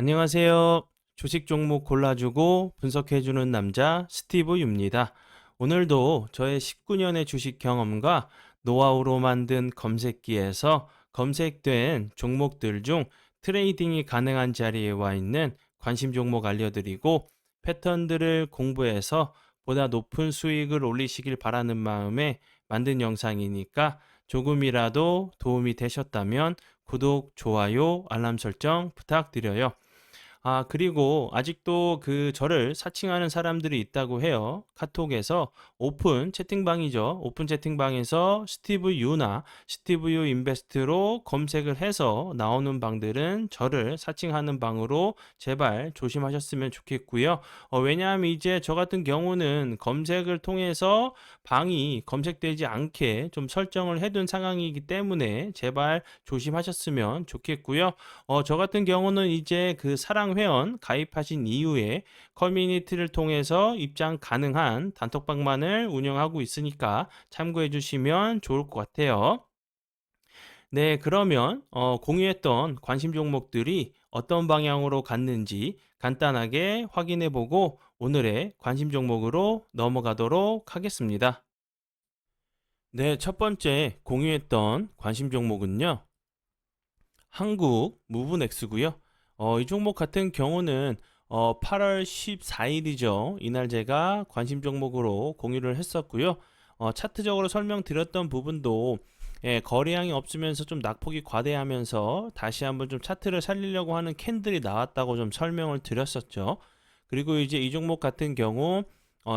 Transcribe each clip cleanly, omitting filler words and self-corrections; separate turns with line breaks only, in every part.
안녕하세요. 주식 종목 골라주고 분석해주는 남자 스티브 유입니다. 오늘도 저의 19년의 주식 경험과 노하우로 만든 검색기에서 검색된 종목들 중 트레이딩이 가능한 자리에 와 있는 관심 종목 알려드리고 패턴들을 공부해서 보다 높은 수익을 올리시길 바라는 마음에 만든 영상이니까 조금이라도 도움이 되셨다면 구독, 좋아요, 알람 설정 부탁드려요. 그리고 아직도 저를 사칭하는 사람들이 있다고 해요. 카톡에서 오픈 채팅방이죠. 오픈 채팅방에서 스티브 유나 스티브 유 인베스트로 검색을 해서 나오는 방들은 저를 사칭하는 방으로 제발 조심하셨으면 좋겠고요. 왜냐하면 이제 저 같은 경우는 검색을 통해서 방이 검색되지 않게 좀 설정을 해둔 상황이기 때문에 제발 조심하셨으면 좋겠고요. 저 같은 경우는 이제 사랑 회원 가입하신 이후에 커뮤니티를 통해서 입장 가능한 단톡방만을 운영하고 있으니까 참고해 주시면 좋을 것 같아요. 네, 그러면 공유했던 관심 종목들이 어떤 방향으로 갔는지 간단하게 확인해 보고 오늘의 관심 종목으로 넘어가도록 하겠습니다. 네, 첫 번째 공유했던 관심 종목은요. 한국 무브넥스고요. 이 종목 같은 경우는 8월 14일이죠. 이날 제가 관심 종목으로 공유를 했었고요. 차트적으로 설명드렸던 부분도 거래량이 없으면서 좀 낙폭이 과대하면서 다시 한번 좀 차트를 살리려고 하는 캔들이 나왔다고 좀 설명을 드렸었죠. 그리고 이제 이 종목 같은 경우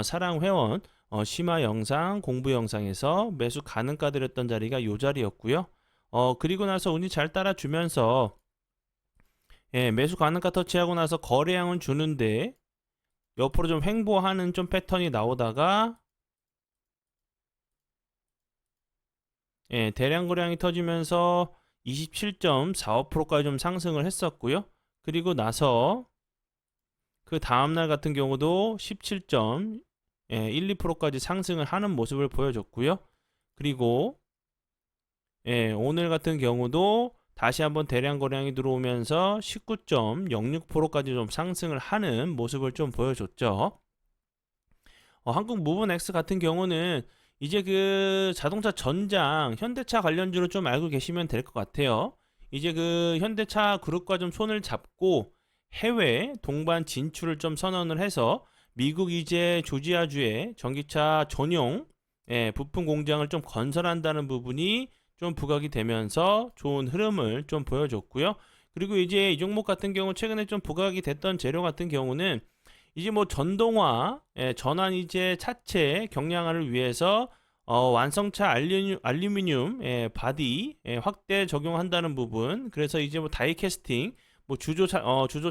사랑 회원 심화 영상 공부 영상에서 매수 가능가 드렸던 자리가 이 자리였고요. 그리고 나서 운이 잘 따라주면서 매수 가능가 터치하고 나서 거래량은 주는데 옆으로 좀 횡보하는 좀 패턴이 나오다가 대량 거래량이 터지면서 27.45%까지 좀 상승을 했었고요. 그리고 나서 그 다음날 같은 경우도 17.12%까지 상승을 하는 모습을 보여줬고요. 그리고 오늘 같은 경우도 다시 한번 대량 거래량이 들어오면서 19.06%까지 좀 상승을 하는 모습을 좀 보여줬죠. 한국 무브넥스 같은 경우는 이제 자동차 전장 현대차 관련주로 좀 알고 계시면 될 것 같아요. 이제 현대차 그룹과 좀 손을 잡고 해외 동반 진출을 좀 선언을 해서 미국 이제 조지아주에 전기차 전용 부품 공장을 좀 건설한다는 부분이 좀 부각이 되면서 좋은 흐름을 좀 보여줬고요. 그리고 이제 이 종목 같은 경우 최근에 좀 부각이 됐던 재료 같은 경우는 이제 뭐 전동화, 전환 이제 차체 경량화를 위해서 완성차 알루미늄 바디 확대 적용한다는 부분. 그래서 이제 뭐 다이캐스팅, 뭐 주조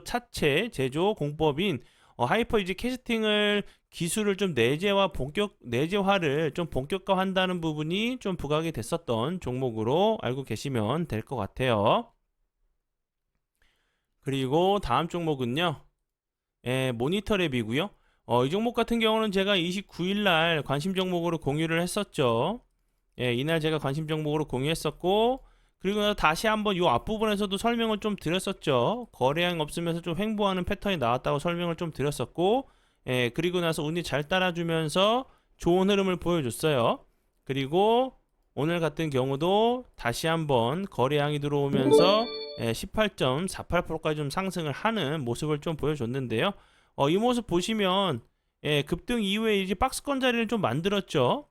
차체 제조 공법인 하이퍼 이제 캐스팅을 기술을 좀 내재화를 좀 본격화한다는 부분이 좀 부각이 됐었던 종목으로 알고 계시면 될 것 같아요. 그리고 다음 종목은요. 모니터랩이고요. 이 종목 같은 경우는 제가 29일 날 관심 종목으로 공유를 했었죠. 이날 제가 관심 종목으로 공유했었고 그리고 나서 다시 한번 이 앞부분에서도 설명을 좀 드렸었죠. 거래량 없으면서 좀 횡보하는 패턴이 나왔다고 설명을 좀 드렸었고 그리고 나서 운이 잘 따라주면서 좋은 흐름을 보여줬어요. 그리고 오늘 같은 경우도 다시 한번 거래량이 들어오면서 18.48%까지 좀 상승을 하는 모습을 좀 보여줬는데요. 이 모습 보시면 급등 이후에 이제 박스권 자리를 좀 만들었죠.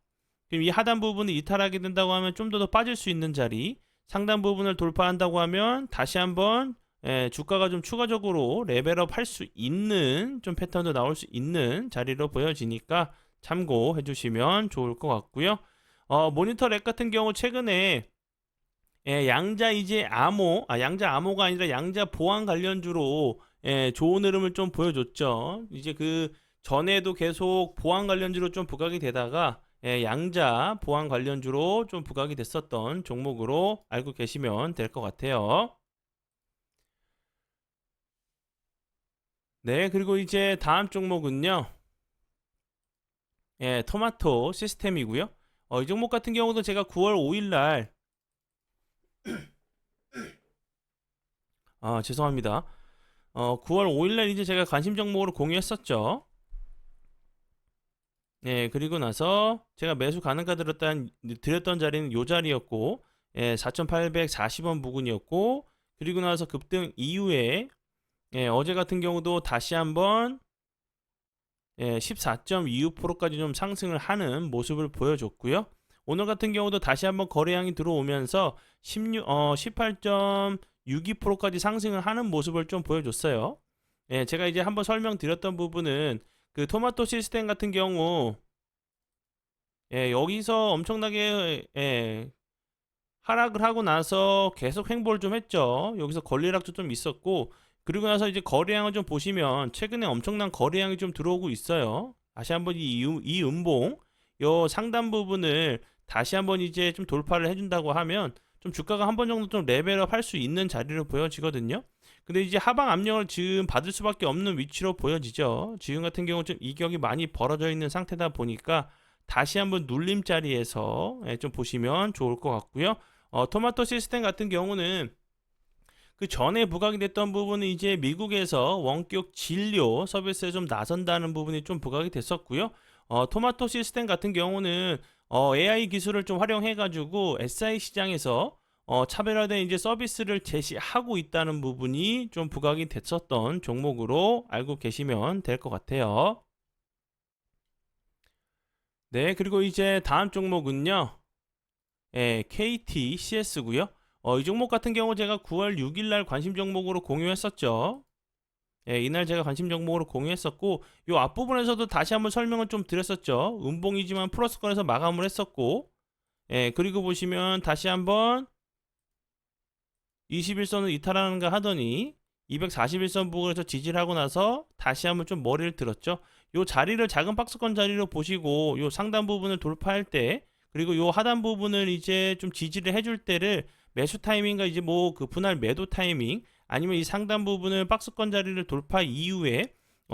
그럼 이 하단 부분을 이탈하게 된다고 하면 좀 더 빠질 수 있는 자리, 상단 부분을 돌파한다고 하면 다시 한번 주가가 좀 추가적으로 레벨업 할 수 있는 좀 패턴도 나올 수 있는 자리로 보여지니까 참고해 주시면 좋을 것 같고요. 모니터 랩 같은 경우 최근에 양자 이제 양자 암호가 아니라 양자 보안 관련주로 좋은 흐름을 좀 보여줬죠. 이제 전에도 계속 보안 관련주로 좀 부각이 되다가 양자 보안 관련주로 좀 부각이 됐었던 종목으로 알고 계시면 될 것 같아요. 네, 그리고 이제 다음 종목은요. 토마토 시스템이고요. 이 종목 같은 경우도 제가 9월 5일 날 죄송합니다. 9월 5일날 이제 제가 관심 종목으로 공유했었죠. 예, 그리고 나서 제가 매수 가능가 드렸던 자리는 요 자리였고, 예, 4,840원 부근이었고, 그리고 나서 급등 이후에, 예, 어제 같은 경우도 다시 한번, 예, 14.25%까지 좀 상승을 하는 모습을 보여줬고요. 오늘 같은 경우도 다시 한번 거래량이 들어오면서 18.62%까지 상승을 하는 모습을 좀 보여줬어요. 예, 제가 이제 한번 설명드렸던 부분은 그 토마토 시스템 같은 경우, 예, 여기서 엄청나게, 예, 하락을 하고 나서 계속 횡보를 좀 했죠. 여기서 권리락도 좀 있었고, 그리고 나서 이제 거래량을 좀 보시면 최근에 엄청난 거래량이 좀 들어오고 있어요. 다시 한번 이 음봉, 요 상단 부분을 다시 한번 이제 좀 돌파를 해준다고 하면 좀 주가가 한 번 정도 좀 레벨업 할 수 있는 자리로 보여지거든요. 근데 이제 하방 압력을 지금 받을 수밖에 없는 위치로 보여지죠. 지금 같은 경우 좀 이격이 많이 벌어져 있는 상태다 보니까 다시 한번 눌림 자리에서 좀 보시면 좋을 것 같고요. 토마토 시스템 같은 경우는 그 전에 부각이 됐던 부분은 이제 미국에서 원격 진료 서비스에 좀 나선다는 부분이 좀 부각이 됐었고요. 토마토 시스템 같은 경우는 AI 기술을 좀 활용해가지고 SI 시장에서 차별화된 이제 서비스를 제시하고 있다는 부분이 좀 부각이 됐었던 종목으로 알고 계시면 될 것 같아요. 네, 그리고 이제 다음 종목은요. 예, KTCS고요. 이 종목 같은 경우 제가 9월 6일 날 관심 종목으로 공유했었죠. 예, 이날 제가 관심 종목으로 공유했었고, 요 앞부분에서도 다시 한번 설명을 좀 드렸었죠. 음봉이지만 플러스권에서 마감을 했었고, 예, 그리고 보시면 다시 한번 21선을 이탈하는가 하더니 241선 부근에서 지지를 하고 나서 다시 한번 좀 머리를 들었죠. 요 자리를 작은 박스권 자리로 보시고 요 상단 부분을 돌파할 때, 그리고 요 하단 부분을 이제 좀 지지를 해줄 때를 매수 타이밍과 이제 뭐 그 분할 매도 타이밍, 아니면 이 상단 부분을 박스권 자리를 돌파 이후에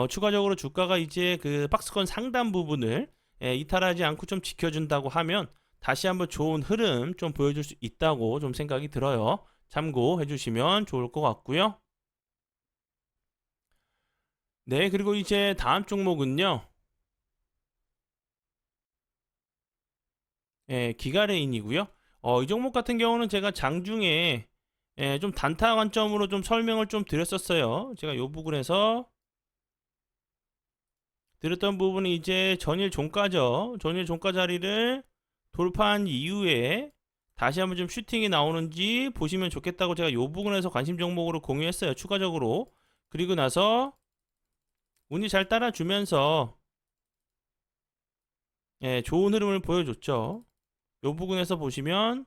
추가적으로 주가가 이제 그 박스권 상단 부분을 이탈하지 않고 좀 지켜준다고 하면 다시 한번 좋은 흐름 좀 보여줄 수 있다고 좀 생각이 들어요. 참고해 주시면 좋을 것 같고요. 네, 그리고 이제 다음 종목은요. 예, 기가레인이고요. 이 종목 같은 경우는 제가 장중에 좀 단타 관점으로 좀 설명을 좀 드렸었어요. 제가 요 부분에서 드렸던 부분이 이제 전일 종가죠. 전일 종가 자리를 돌파한 이후에 다시 한번 좀 슈팅이 나오는지 보시면 좋겠다고 제가 요 부분에서 관심 종목으로 공유했어요. 추가적으로. 그리고 나서 운이 잘 따라주면서 좋은 흐름을 보여줬죠. 요 부분에서 보시면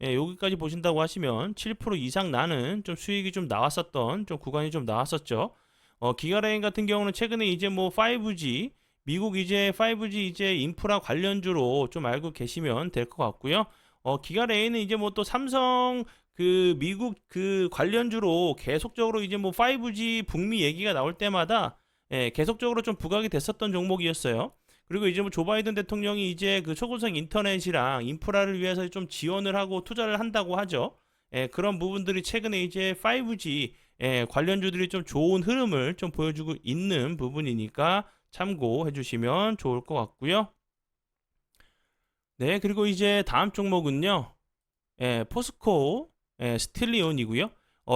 여기까지 보신다고 하시면 7% 이상 나는 좀 수익이 좀 나왔었던 좀 구간이 좀 나왔었죠. 기가레인 같은 경우는 최근에 이제 뭐 5G 미국 이제 5G 이제 인프라 관련주로 좀 알고 계시면 될 것 같고요. 기가레인은 이제 뭐 또 삼성 그 미국 그 관련주로 계속적으로 이제 뭐 5G 북미 얘기가 나올 때마다 계속적으로 좀 부각이 됐었던 종목이었어요. 그리고 이제 뭐 조 바이든 대통령이 이제 그 초고속 인터넷이랑 인프라를 위해서 좀 지원을 하고 투자를 한다고 하죠. 그런 부분들이 최근에 이제 5G 관련주들이 좀 좋은 흐름을 좀 보여주고 있는 부분이니까 참고해 주시면 좋을 것 같고요. 네, 그리고 이제 다음 종목은요. 포스코 스틸리온이고요.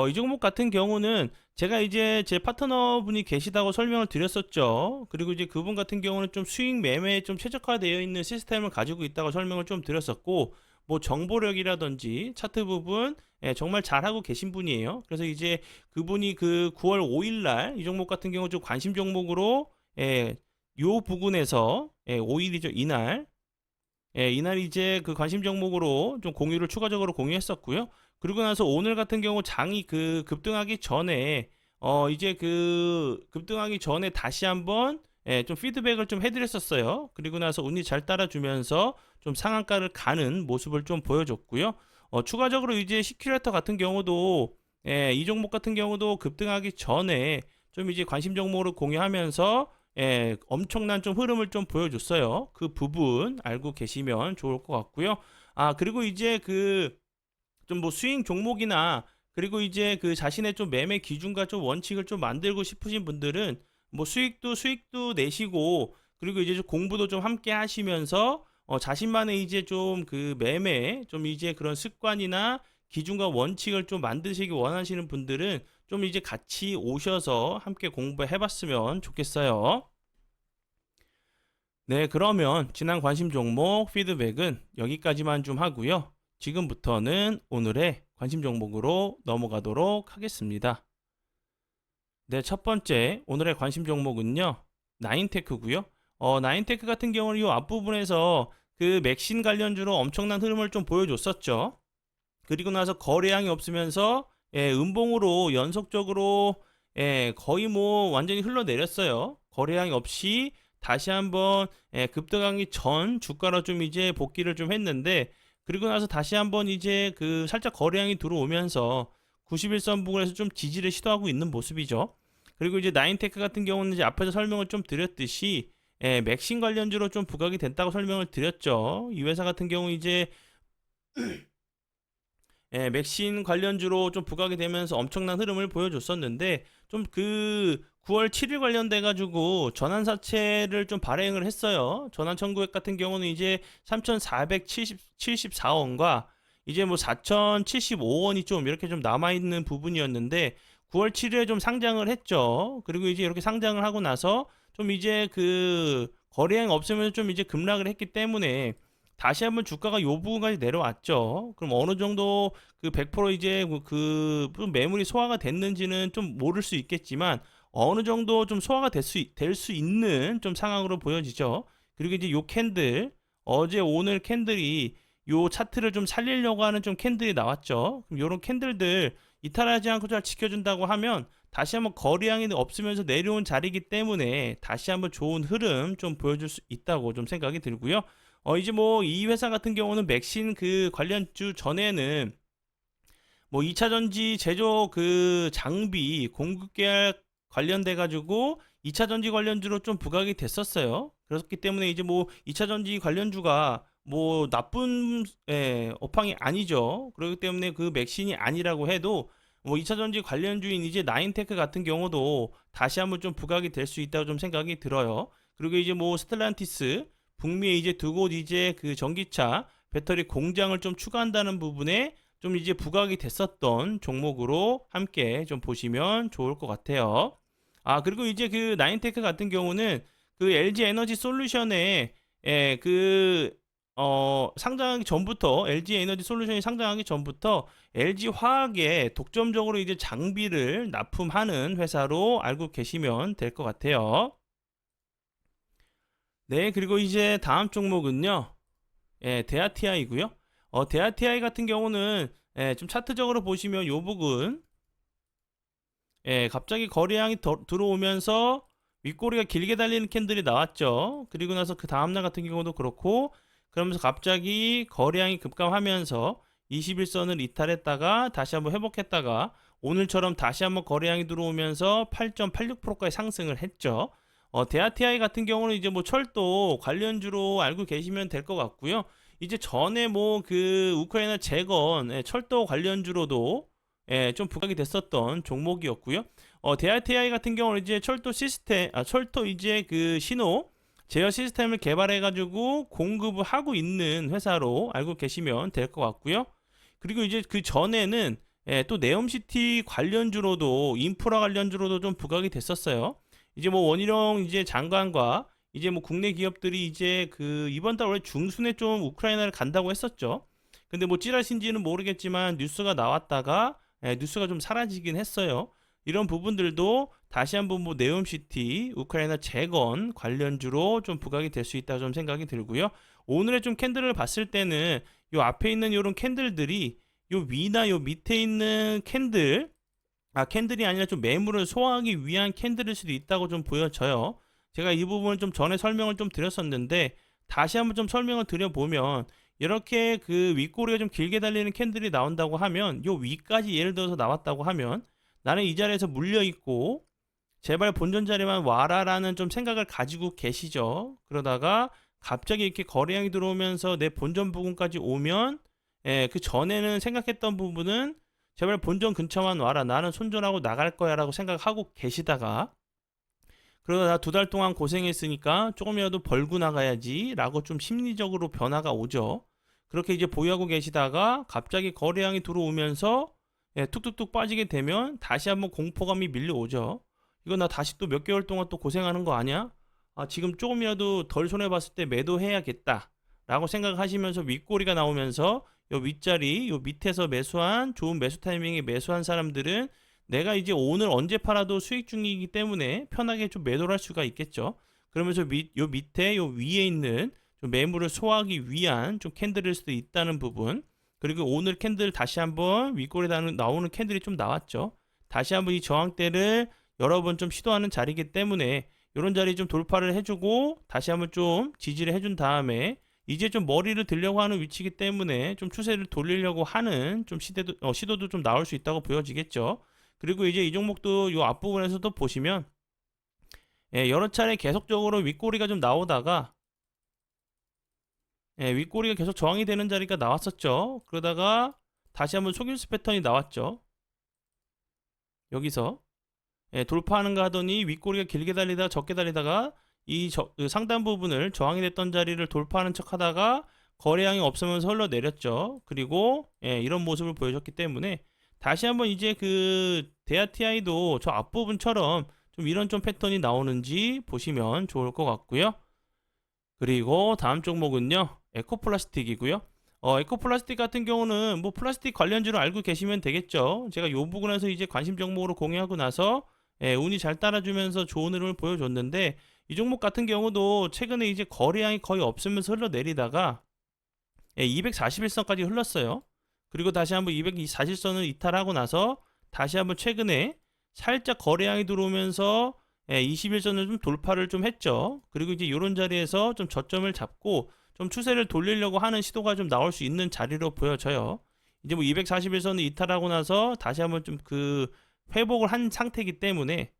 이 종목 같은 경우는 제가 이제 제 파트너분이 계시다고 설명을 드렸었죠. 그리고 이제 그분 같은 경우는 좀 수익 매매에 좀 최적화되어 있는 시스템을 가지고 있다고 설명을 좀 드렸었고, 뭐 정보력이라든지 차트 부분 정말 잘하고 계신 분이에요. 그래서 이제 그분이 그 9월 5일 날 이 종목 같은 경우 좀 관심 종목으로 요 부근에서 5일이죠. 이날 이날 이제 그 관심 종목으로 좀 공유를 추가적으로 공유했었고요. 그리고 나서 오늘 같은 경우 장이 그 급등하기 전에 이제 그 급등하기 전에 다시 한번 좀 피드백을 좀 해드렸었어요. 그리고 나서 운이 잘 따라주면서 좀 상한가를 가는 모습을 좀 보여줬고요. 추가적으로 이제 시큐레터 같은 경우도 이 종목 같은 경우도 급등하기 전에 좀 이제 관심 종목으로 공유하면서 엄청난 좀 흐름을 좀 보여줬어요. 그 부분 알고 계시면 좋을 것 같고요. 그리고 이제 그 좀 뭐 스윙 종목이나 그리고 이제 그 자신의 좀 매매 기준과 좀 원칙을 좀 만들고 싶으신 분들은 뭐 수익도 내시고, 그리고 이제 좀 공부도 좀 함께 하시면서 자신만의 이제 좀 그 매매 좀 이제 그런 습관이나 기준과 원칙을 좀 만드시기 원하시는 분들은 좀 이제 같이 오셔서 함께 공부해 봤으면 좋겠어요. 네, 그러면 지난 관심 종목 피드백은 여기까지만 좀 하고요. 지금부터는 오늘의 관심 종목으로 넘어가도록 하겠습니다. 네, 첫 번째 오늘의 관심 종목은요, 나인테크고요. 나인테크 같은 경우는 이 앞부분에서 그 맥신 관련주로 엄청난 흐름을 좀 보여줬었죠. 그리고 나서 거래량이 없으면서 음봉으로 연속적으로 거의 뭐 완전히 흘러내렸어요. 거래량이 없이 다시 한번 급등하기 전 주가로 좀 이제 복귀를 좀 했는데, 그리고 나서 다시 한번 이제 그 살짝 거래량이 들어오면서 91선 부근에서 좀 지지를 시도하고 있는 모습이죠. 그리고 이제 나인테크 같은 경우는 이제 앞에서 설명을 좀 드렸듯이 맥신 관련주로 좀 부각이 됐다고 설명을 드렸죠. 이 회사 같은 경우 이제 맥신 관련주로 좀 부각이 되면서 엄청난 흐름을 보여줬었는데, 좀 그 9월 7일 관련돼 가지고 전환 사채를 좀 발행을 했어요. 전환 청구액 같은 경우는 이제 3,474원과 이제 뭐 4,075원이 좀 이렇게 좀 남아 있는 부분이었는데, 9월 7일에 좀 상장을 했죠. 그리고 이제 이렇게 상장을 하고 나서 좀 이제 그 거래량 없으면 좀 이제 급락을 했기 때문에 다시 한번 주가가 요 부분까지 내려왔죠. 그럼 어느 정도 그 100% 이제 좀 매물이 소화가 됐는지는 좀 모를 수 있겠지만, 어느 정도 좀 소화가 될 수 있는 좀 상황으로 보여지죠. 그리고 이제 요 캔들, 어제 오늘 캔들이 요 차트를 좀 살리려고 하는 좀 캔들이 나왔죠. 그럼 요런 캔들들 이탈하지 않고 잘 지켜준다고 하면 다시 한번 거래량이 없으면서 내려온 자리이기 때문에 다시 한번 좋은 흐름 좀 보여줄 수 있다고 좀 생각이 들고요. 이제 뭐 이 회사 같은 경우는 맥신 그 관련주 전에는 뭐 2차 전지 제조 그 장비 공급 계약 관련돼 가지고 2차 전지 관련주로 좀 부각이 됐었어요. 그렇기 때문에 이제 뭐 2차 전지 관련주가 뭐 나쁜 업황이 아니죠. 그렇기 때문에 그 맥신이 아니라고 해도 뭐 2차 전지 관련주인 이제 나인테크 같은 경우도 다시 한번 좀 부각이 될 수 있다고 좀 생각이 들어요. 그리고 이제 뭐 스텔란티스 북미에 이제 두 곳 이제 그 전기차 배터리 공장을 좀 추가한다는 부분에 좀 이제 부각이 됐었던 종목으로 함께 좀 보시면 좋을 것 같아요. 그리고 이제 그 나인테크 같은 경우는 그 LG 에너지 솔루션에 상장하기 전부터, LG 에너지 솔루션이 상장하기 전부터 LG 화학에 독점적으로 이제 장비를 납품하는 회사로 알고 계시면 될 것 같아요. 네, 그리고 이제 다음 종목은요, 데아티아이고요. 데아티아이 같은 경우는 좀 차트적으로 보시면 요 부분, 갑자기 거래량이 들어오면서 윗꼬리가 길게 달리는 캔들이 나왔죠. 그리고 나서 그 다음날 같은 경우도 그렇고, 그러면서 갑자기 거래량이 급감하면서 21선을 이탈했다가 다시 한번 회복했다가 오늘처럼 다시 한번 거래량이 들어오면서 8.86%까지 상승을 했죠. 데아티아이 같은 경우는 이제 뭐 철도 관련주로 알고 계시면 될 것 같고요. 이제 전에 뭐 그 우크라이나 재건 철도 관련주로도 좀 부각이 됐었던 종목이었고요. 데아티아이 같은 경우는 이제 철도 시스템, 철도 이제 그 신호 제어 시스템을 개발해가지고 공급을 하고 있는 회사로 알고 계시면 될 것 같고요. 그리고 이제 그 전에는 또 네옴시티 관련주로도 인프라 관련주로도 좀 부각이 됐었어요. 이제 뭐 원희룡 이제 장관과 이제 뭐 국내 기업들이 이제 그 이번 달 원래 중순에 좀 우크라이나를 간다고 했었죠. 근데 뭐 찌라신지는 모르겠지만 뉴스가 나왔다가 뉴스가 좀 사라지긴 했어요. 이런 부분들도 다시 한번 뭐 네옴시티, 우크라이나 재건 관련주로 좀 부각이 될 수 있다 좀 생각이 들고요. 오늘의 좀 캔들을 봤을 때는 요 앞에 있는 요런 캔들들이 요 위나 요 밑에 있는 캔들, 캔들이 아니라 좀 매물을 소화하기 위한 캔들일 수도 있다고 좀 보여져요. 제가 이 부분을 좀 전에 설명을 좀 드렸었는데 다시 한번 좀 설명을 드려보면, 이렇게 그 윗꼬리가 좀 길게 달리는 캔들이 나온다고 하면 요 위까지 예를 들어서 나왔다고 하면 나는 이 자리에서 물려 있고 제발 본전 자리만 와라라는 좀 생각을 가지고 계시죠. 그러다가 갑자기 이렇게 거래량이 들어오면서 내 본전 부분까지 오면 그 전에는 생각했던 부분은 제발 본전 근처만 와라. 나는 손절하고 나갈 거야 라고 생각하고 계시다가 그러다 나 2달 동안 고생했으니까 조금이라도 벌고 나가야지 라고 좀 심리적으로 변화가 오죠. 그렇게 이제 보유하고 계시다가 갑자기 거래량이 들어오면서 툭툭툭 빠지게 되면 다시 한번 공포감이 밀려오죠. 이거 나 다시 또 몇 개월 동안 또 고생하는 거 아니야? 아, 지금 조금이라도 덜 손해봤을 때 매도해야겠다 라고 생각하시면서 윗꼬리가 나오면서 요 윗자리 요 밑에서 매수한 좋은 매수 타이밍에 매수한 사람들은 내가 이제 오늘 언제 팔아도 수익 중이기 때문에 편하게 좀 매도를 할 수가 있겠죠. 그러면서 요 밑에 요 위에 있는 좀 매물을 소화하기 위한 좀 캔들일 수도 있다는 부분. 그리고 오늘 캔들 다시 한번 윗골에 나오는 캔들이 좀 나왔죠. 다시 한번 이 저항대를 여러 번 좀 시도하는 자리이기 때문에 이런 자리 좀 돌파를 해주고 다시 한번 좀 지지를 해준 다음에 이제 좀 머리를 들려고 하는 위치이기 때문에 좀 추세를 돌리려고 하는 좀 시도도 좀 나올 수 있다고 보여지겠죠. 그리고 이제 이 종목도 이 앞부분에서도 보시면 여러 차례 계속적으로 윗꼬리가 좀 나오다가 윗꼬리가 계속 저항이 되는 자리가 나왔었죠. 그러다가 다시 한번 속임수 패턴이 나왔죠. 여기서 돌파하는가 하더니 윗꼬리가 길게 달리다가 적게 달리다가 그 상단 부분을 저항이 됐던 자리를 돌파하는 척 하다가 거래량이 없으면서 흘러내렸죠. 그리고 이런 모습을 보여줬기 때문에 다시 한번 이제 그 데아티아이도 저 앞부분처럼 좀 이런 좀 패턴이 나오는지 보시면 좋을 것 같고요. 그리고 다음 종목은요. 에코플라스틱이고요. 에코플라스틱 같은 경우는 뭐 플라스틱 관련주로 알고 계시면 되겠죠. 제가 요 부분에서 이제 관심 종목으로 공유하고 나서 운이 잘 따라주면서 좋은 흐름을 보여줬는데 이 종목 같은 경우도 최근에 이제 거래량이 거의 없으면서 흘러내리다가 241선까지 흘렀어요. 그리고 다시 한번 240선을 이탈하고 나서 다시 한번 최근에 살짝 거래량이 들어오면서 21선을 좀 돌파를 좀 했죠. 그리고 이제 이런 자리에서 좀 저점을 잡고 좀 추세를 돌리려고 하는 시도가 좀 나올 수 있는 자리로 보여져요. 이제 뭐 241선을 이탈하고 나서 다시 한번 좀 그 회복을 한 상태이기 때문에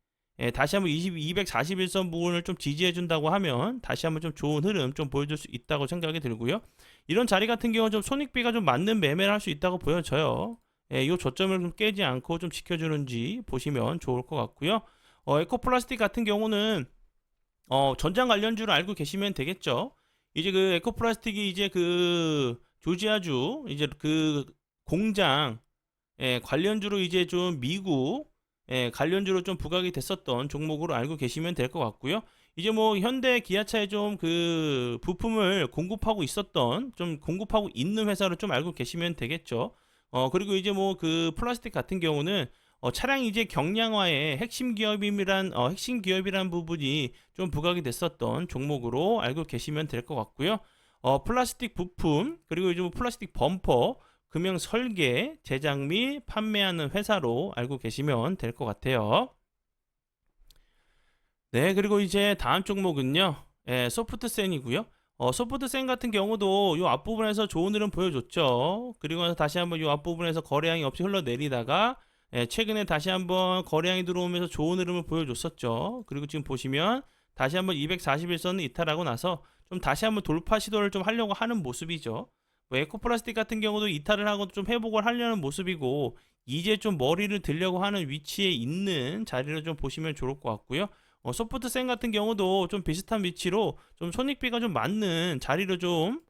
다시 한번 241선 부분을 좀 지지해 준다고 하면 다시 한번 좀 좋은 흐름 좀 보여줄 수 있다고 생각이 들고요. 이런 자리 같은 경우는 좀 손익비가 좀 맞는 매매를 할 수 있다고 보여져요. 이 저점을 좀 깨지 않고 좀 지켜주는지 보시면 좋을 것 같고요. 에코플라스틱 같은 경우는 전장 관련주를 알고 계시면 되겠죠. 이제 그 에코플라스틱이 이제 그 조지아주 이제 그 공장 관련주로 이제 좀 미국 관련주로 좀 부각이 됐었던 종목으로 알고 계시면 될 것 같고요. 이제 뭐 현대 기아차에 좀 그 부품을 공급하고 있었던 좀 공급하고 있는 회사로 좀 알고 계시면 되겠죠. 그리고 이제 뭐 그 플라스틱 같은 경우는 차량 이제 경량화의 핵심 기업이란 부분이 좀 부각이 됐었던 종목으로 알고 계시면 될 것 같고요. 플라스틱 부품 그리고 이제 뭐 플라스틱 범퍼 금형 설계, 제작 및 판매하는 회사로 알고 계시면 될 것 같아요. 네, 그리고 이제 다음 종목은요. 소프트센이고요. 소프트센 같은 경우도 이 앞부분에서 좋은 흐름 보여줬죠. 그리고 나서 다시 한번 이 앞부분에서 거래량이 없이 흘러내리다가 최근에 다시 한번 거래량이 들어오면서 좋은 흐름을 보여줬었죠. 그리고 지금 보시면 다시 한번 241선을 이탈하고 나서 좀 다시 한번 돌파 시도를 좀 하려고 하는 모습이죠. 뭐 에코플라스틱 같은 경우도 이탈을 하고 좀 회복을 하려는 모습이고 이제 좀 머리를 들려고 하는 위치에 있는 자리를 좀 보시면 좋을 것 같고요. 소프트센 같은 경우도 좀 비슷한 위치로 좀 손익비가 좀 맞는 자리로 좀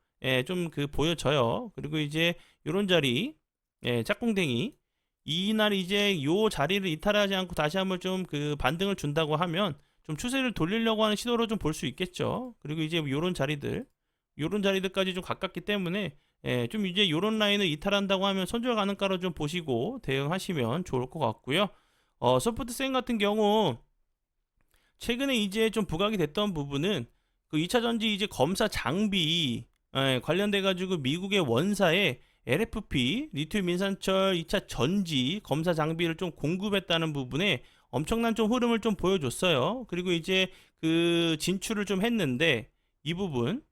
그 보여져요. 그리고 이제 요런 자리 짝꿍댕이 이날 이제 요 자리를 이탈하지 않고 다시 한번 좀 그 반등을 준다고 하면 좀 추세를 돌리려고 하는 시도로 좀 볼 수 있겠죠. 그리고 이제 요런 자리들까지 좀 가깝기 때문에 좀 이제 요런 라인을 이탈한다고 하면 손절 가능가로 좀 보시고 대응하시면 좋을 것 같고요. 소프트센 같은 경우 최근에 이제 좀 부각이 됐던 부분은 그 2차 전지 이제 검사 장비 관련돼 가지고 미국의 원사에 LFP 리튬 인산철 2차 전지 검사 장비를 좀 공급했다는 부분에 엄청난 좀 흐름을 좀 보여줬어요. 그리고 이제 그 진출을 좀 했는데 이 부분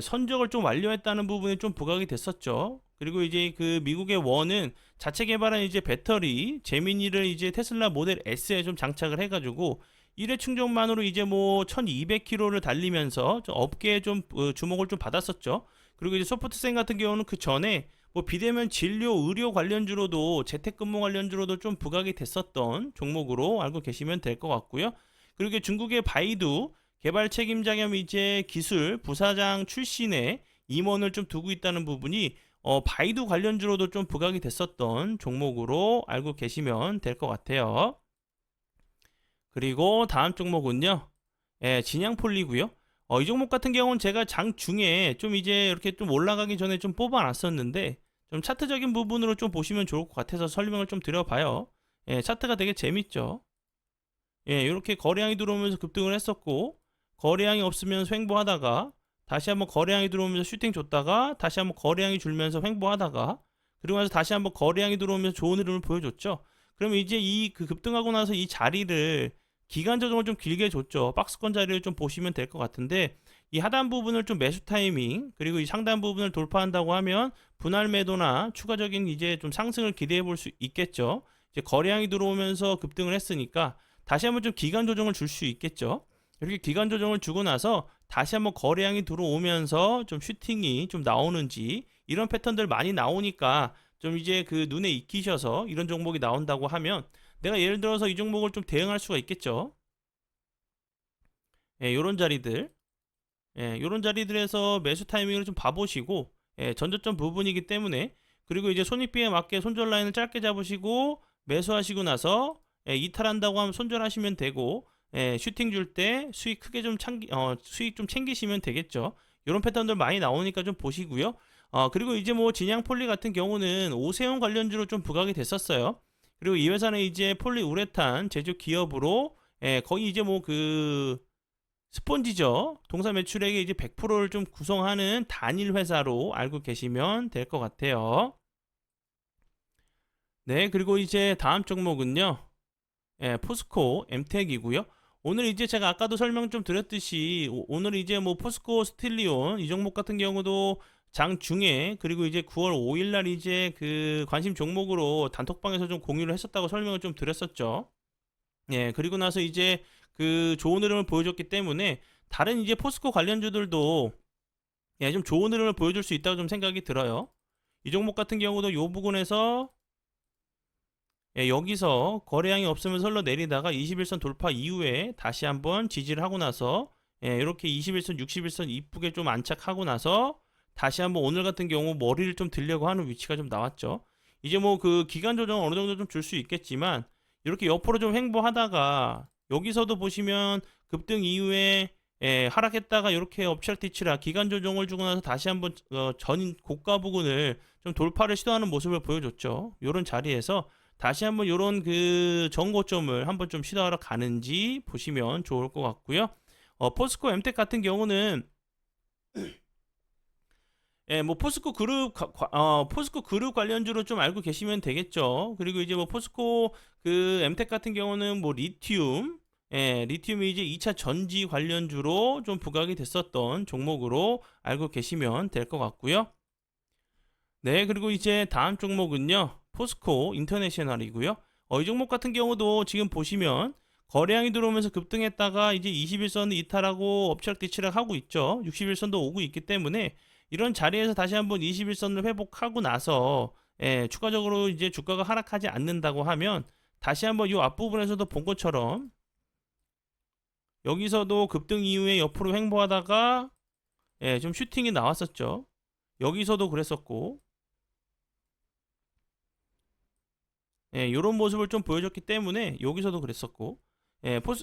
선적을 좀 완료했다는 부분이 좀 부각이 됐었죠. 그리고 이제 그 미국의 원은 자체 개발한 이제 배터리 제미니를 이제 테슬라 모델 S에 좀 장착을 해가지고 1회 충전만으로 이제 뭐 1200km를 달리면서 좀 업계에 좀 주목을 좀 받았었죠. 그리고 이제 소프트센 같은 경우는 그 전에 뭐 비대면 진료, 의료 관련주로도 재택근무 관련주로도 좀 부각이 됐었던 종목으로 알고 계시면 될 것 같고요. 그리고 중국의 바이두 개발 책임자 겸 이제 기술 부사장 출신의 임원을 좀 두고 있다는 부분이 바이두 관련주로도 좀 부각이 됐었던 종목으로 알고 계시면 될 것 같아요. 그리고 다음 종목은요. 진양폴리고요. 이 종목 같은 경우는 제가 장중에 좀 이제 이렇게 좀 올라가기 전에 좀 뽑아놨었는데 좀 차트적인 부분으로 좀 보시면 좋을 것 같아서 설명을 좀 드려봐요. 차트가 되게 재밌죠. 이렇게 거래량이 들어오면서 급등을 했었고 거래량이 없으면서 횡보하다가 다시 한번 거래량이 들어오면서 슈팅 줬다가 다시 한번 거래량이 줄면서 횡보하다가 그리고 나서 다시 한번 거래량이 들어오면서 좋은 흐름을 보여줬죠. 그러면 이제 이 급등하고 나서 이 자리를 기간 조정을 좀 길게 줬죠. 박스권 자리를 좀 보시면 될 것 같은데 이 하단 부분을 좀 매수 타이밍 그리고 이 상단 부분을 돌파한다고 하면 분할 매도나 추가적인 이제 좀 상승을 기대해 볼 수 있겠죠. 이제 거래량이 들어오면서 급등을 했으니까 다시 한번 좀 기간 조정을 줄 수 있겠죠. 이렇게 기간 조정을 주고 나서 다시 한번 거래량이 들어오면서 좀 슈팅이 좀 나오는지 이런 패턴들 많이 나오니까 좀 이제 그 눈에 익히셔서 이런 종목이 나온다고 하면 내가 예를 들어서 이 종목을 좀 대응할 수가 있겠죠. 요런 자리들 요런 자리들에서 매수 타이밍을 좀 봐보시고 전저점 부분이기 때문에 그리고 이제 손익비에 맞게 손절 라인을 짧게 잡으시고 매수하시고 나서 이탈한다고 하면 손절하시면 되고 슈팅 줄 때 수익 크게 좀 수익 좀 챙기시면 되겠죠. 이런 패턴들 많이 나오니까 좀 보시고요. 그리고 이제 뭐 진양폴리 같은 경우는 오세훈 관련주로 좀 부각이 됐었어요. 그리고 이 회사는 이제 폴리우레탄 제조 기업으로 거의 이제 뭐 그 스폰지죠. 동사 매출액의 이제 100%를 좀 구성하는 단일 회사로 알고 계시면 될 것 같아요. 네, 그리고 이제 다음 종목은요. 포스코 엠텍이고요. 오늘 이제 제가 아까도 설명 좀 드렸듯이 오늘 이제 뭐 포스코 스틸리온 이 종목 같은 경우도 장중에 그리고 이제 9월 5일 날 이제 그 관심 종목으로 단톡방에서 좀 공유를 했었다고 설명을 좀 드렸었죠. 그리고 나서 이제 그 좋은 흐름을 보여줬기 때문에 다른 이제 포스코 관련주들도 좀 좋은 흐름을 보여줄 수 있다고 좀 생각이 들어요. 이 종목 같은 경우도 이 부분에서 여기서 거래량이 없으면서 흘러내리다가 21선 돌파 이후에 다시 한번 지지를 하고 나서 이렇게 21선, 61선 이쁘게 좀 안착하고 나서 다시 한번 오늘 같은 경우 머리를 좀 들려고 하는 위치가 좀 나왔죠. 이제 뭐 그 기간 조정 어느 정도 좀 줄 수 있겠지만 이렇게 옆으로 좀 횡보하다가 여기서도 보시면 급등 이후에 하락했다가 이렇게 엎치락뒤치락 기간 조정을 주고 나서 다시 한번 전 고가 부근을 좀 돌파를 시도하는 모습을 보여줬죠. 이런 자리에서 다시 한번 이런 그 정고점을 한번 좀 시도하러 가는지 보시면 좋을 것 같고요. 포스코 엠텍 같은 경우는 뭐 포스코 그룹 관련주로 좀 알고 계시면 되겠죠. 그리고 이제 뭐 포스코 그 엠텍 같은 경우는 뭐 리튬이 이제 2차 전지 관련주로 좀 부각이 됐었던 종목으로 알고 계시면 될 것 같고요. 네, 그리고 이제 다음 종목은요. 포스코 인터내셔널이고요. 이 종목 같은 경우도 지금 보시면 거래량이 들어오면서 급등했다가 이제 21선을 이탈하고 엎치락뒤치락 하고 있죠. 61선도 오고 있기 때문에 이런 자리에서 다시 한번 21선을 회복하고 나서 추가적으로 이제 주가가 하락하지 않는다고 하면 다시 한번 이 앞부분에서도 본 것처럼 여기서도 급등 이후에 옆으로 횡보하다가 좀 슈팅이 나왔었죠. 여기서도 그랬었고 이런 모습을 좀 보여줬기 때문에 여기서도 그랬었고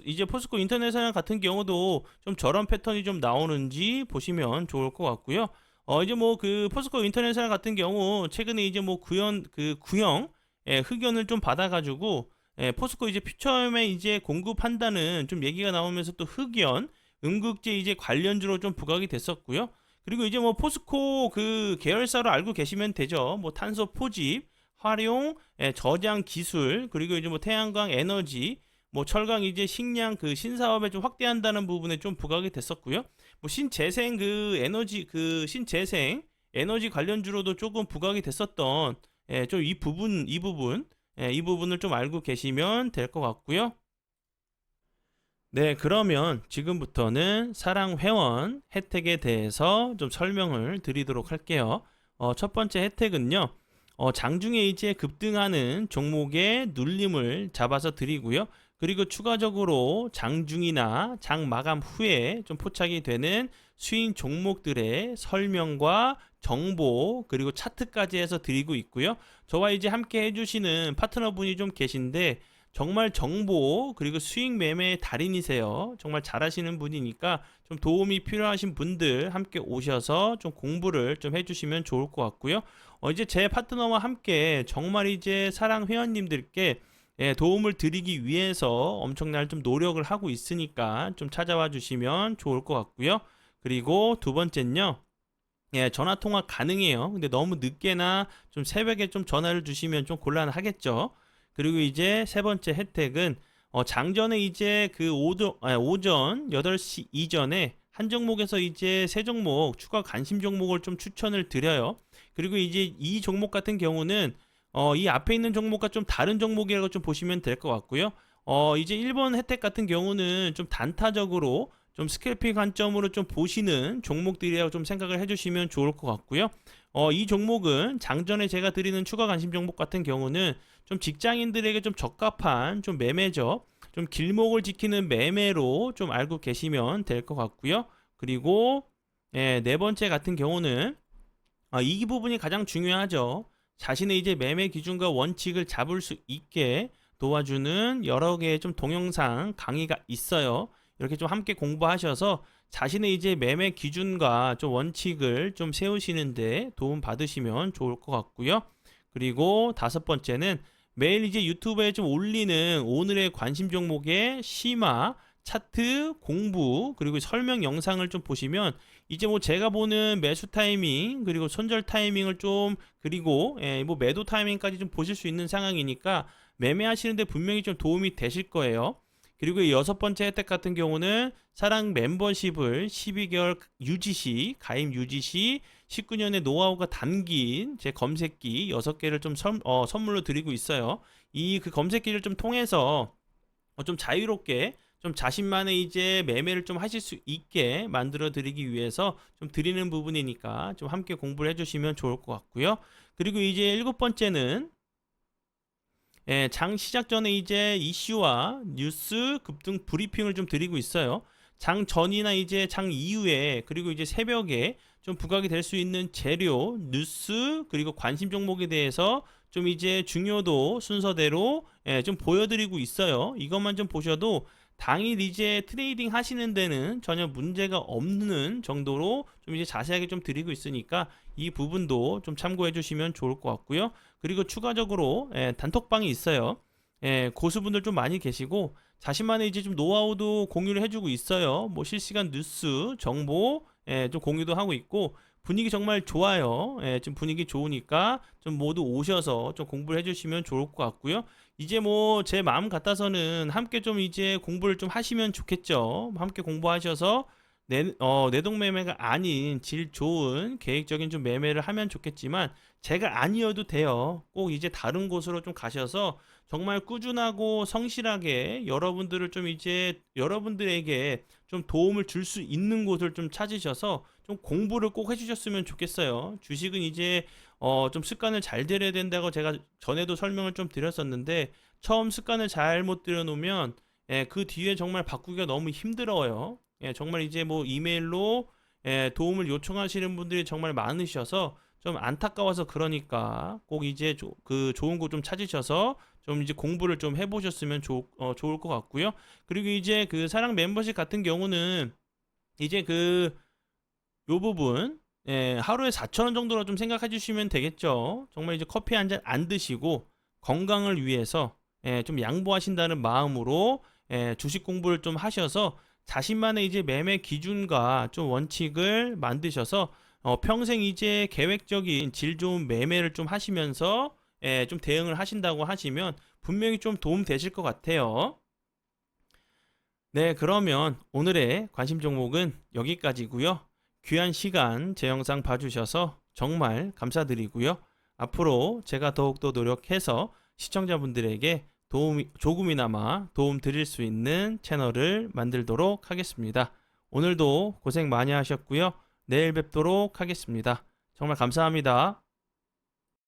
이제 포스코 인터내셔널 같은 경우도 좀 저런 패턴이 좀 나오는지 보시면 좋을 것 같고요. 이제 뭐 그 포스코 인터내셔널 같은 경우 최근에 이제 뭐 구형 흑연을 좀 받아가지고 포스코 이제 퓨처엠에 이제 공급한다는 좀 얘기가 나오면서 또 흑연 음극재 이제 관련주로 좀 부각이 됐었고요. 그리고 이제 뭐 포스코 그 계열사로 알고 계시면 되죠. 뭐 탄소 포집 활용, 저장 기술, 그리고 이제 뭐 태양광 에너지, 뭐 철강 이제 식량 그 신사업에 좀 확대한다는 부분에 좀 부각이 됐었고요. 뭐 신재생 그 에너지 그 신재생 에너지 관련주로도 조금 부각이 됐었던 좀 이 부분을 좀 알고 계시면 될 것 같고요. 네, 그러면 지금부터는 사랑 회원 혜택에 대해서 좀 설명을 드리도록 할게요. 첫 번째 혜택은요. 장중에 이제 급등하는 종목의 눌림을 잡아서 드리고요. 그리고 추가적으로 장중이나 장 마감 후에 좀 포착이 되는 수익 종목들의 설명과 정보 그리고 차트까지 해서 드리고 있고요. 저와 이제 함께 해주시는 파트너분이 좀 계신데 정말 정보 그리고 수익 매매의 달인이세요. 정말 잘하시는 분이니까 좀 도움이 필요하신 분들 함께 오셔서 좀 공부를 좀 해주시면 좋을 것 같고요. 이제 제 파트너와 함께 정말 이제 사랑 회원님들께 도움을 드리기 위해서 엄청난 좀 노력을 하고 있으니까 좀 찾아와 주시면 좋을 것 같고요. 그리고 두 번째는요. 전화 통화 가능해요. 근데 너무 늦게나 좀 새벽에 좀 전화를 주시면 좀 곤란하겠죠. 그리고 이제 세 번째 혜택은 장전에 이제 그 오전 8시 이전에 한 종목에서 이제 세 종목 추가 관심 종목을 좀 추천을 드려요. 그리고 이제 이 종목 같은 경우는 이 앞에 있는 종목과 좀 다른 종목이라고 좀 보시면 될 것 같고요. 이제 1번 혜택 같은 경우는 좀 단타적으로 좀 스캘핑 관점으로 좀 보시는 종목들이라고 좀 생각을 해주시면 좋을 것 같고요. 이 종목은 장전에 제가 드리는 추가 관심 종목 같은 경우는 좀 직장인들에게 좀 적합한 좀 매매죠. 좀 길목을 지키는 매매로 좀 알고 계시면 될 것 같고요. 그리고 네 번째 같은 경우는 이 부분이 가장 중요하죠. 자신의 이제 매매 기준과 원칙을 잡을 수 있게 도와주는 여러 개의 좀 동영상 강의가 있어요. 이렇게 좀 함께 공부하셔서 자신의 이제 매매 기준과 좀 원칙을 좀 세우시는데 도움 받으시면 좋을 것 같고요. 그리고 다섯 번째는 매일 이제 유튜브에 좀 올리는 오늘의 관심 종목의 심화, 차트, 공부, 그리고 설명 영상을 좀 보시면 이제 뭐 제가 보는 매수 타이밍, 그리고 손절 타이밍을 좀, 그리고 뭐 매도 타이밍까지 좀 보실 수 있는 상황이니까 매매하시는데 분명히 좀 도움이 되실 거예요. 그리고 이 여섯 번째 혜택 같은 경우는 사랑 멤버십을 12개월 유지시, 가입 유지시 19년의 노하우가 담긴 제 검색기 6개를 좀 선물로 드리고 있어요. 이 그 검색기를 좀 통해서 좀 자유롭게 좀 자신만의 이제 매매를 좀 하실 수 있게 만들어 드리기 위해서 좀 드리는 부분이니까 좀 함께 공부를 해주시면 좋을 것 같고요. 그리고 이제 일곱 번째는 장 시작 전에 이제 이슈와 뉴스 급등 브리핑을 좀 드리고 있어요. 장 전이나 이제 장 이후에 그리고 이제 새벽에 좀 부각이 될 수 있는 재료, 뉴스 그리고 관심 종목에 대해서 좀 이제 중요도 순서대로 좀 보여드리고 있어요. 이것만 좀 보셔도 당일 이제 트레이딩 하시는 데는 전혀 문제가 없는 정도로 좀 이제 자세하게 좀 드리고 있으니까 이 부분도 좀 참고해 주시면 좋을 것 같고요. 그리고 추가적으로 단톡방이 있어요. 고수분들 좀 많이 계시고 자신만의 이제 좀 노하우도 공유를 해주고 있어요. 뭐 실시간 뉴스 정보 좀 공유도 하고 있고 분위기 정말 좋아요. 지금 분위기 좋으니까 좀 모두 오셔서 좀 공부를 해주시면 좋을 것 같고요. 이제 뭐 제 마음 같아서는 함께 좀 이제 공부를 좀 하시면 좋겠죠. 함께 공부하셔서 내동매매가 아닌 질 좋은 계획적인 좀 매매를 하면 좋겠지만 제가 아니어도 돼요. 꼭 이제 다른 곳으로 좀 가셔서 정말 꾸준하고 성실하게 여러분들을 좀 이제 여러분들에게 좀 도움을 줄 수 있는 곳을 좀 찾으셔서 좀 공부를 꼭 해주셨으면 좋겠어요. 주식은 이제 좀 습관을 잘 들여야 된다고 제가 전에도 설명을 좀 드렸었는데 처음 습관을 잘못 들여놓으면 그 뒤에 정말 바꾸기가 너무 힘들어요. 정말 이제 뭐 이메일로 도움을 요청하시는 분들이 정말 많으셔서 좀 안타까워서 그러니까 꼭 이제 그 좋은 곳 좀 찾으셔서 좀 이제 공부를 좀 해보셨으면 좋을 것 같고요. 그리고 이제 그 사랑 멤버십 같은 경우는 이제 그 요 부분 하루에 4,000원 정도로 좀 생각해 주시면 되겠죠. 정말 이제 커피 한 잔 안 드시고 건강을 위해서 좀 양보하신다는 마음으로 주식 공부를 좀 하셔서 자신만의 이제 매매 기준과 좀 원칙을 만드셔서 평생 이제 계획적인 질 좋은 매매를 좀 하시면서 좀 대응을 하신다고 하시면 분명히 좀 도움 되실 것 같아요. 네, 그러면 오늘의 관심 종목은 여기까지고요. 귀한 시간 제 영상 봐주셔서 정말 감사드리고요. 앞으로 제가 더욱더 노력해서 시청자분들에게 조금이나마 도움 드릴 수 있는 채널을 만들도록 하겠습니다. 오늘도 고생 많이 하셨고요. 내일 뵙도록 하겠습니다. 정말 감사합니다.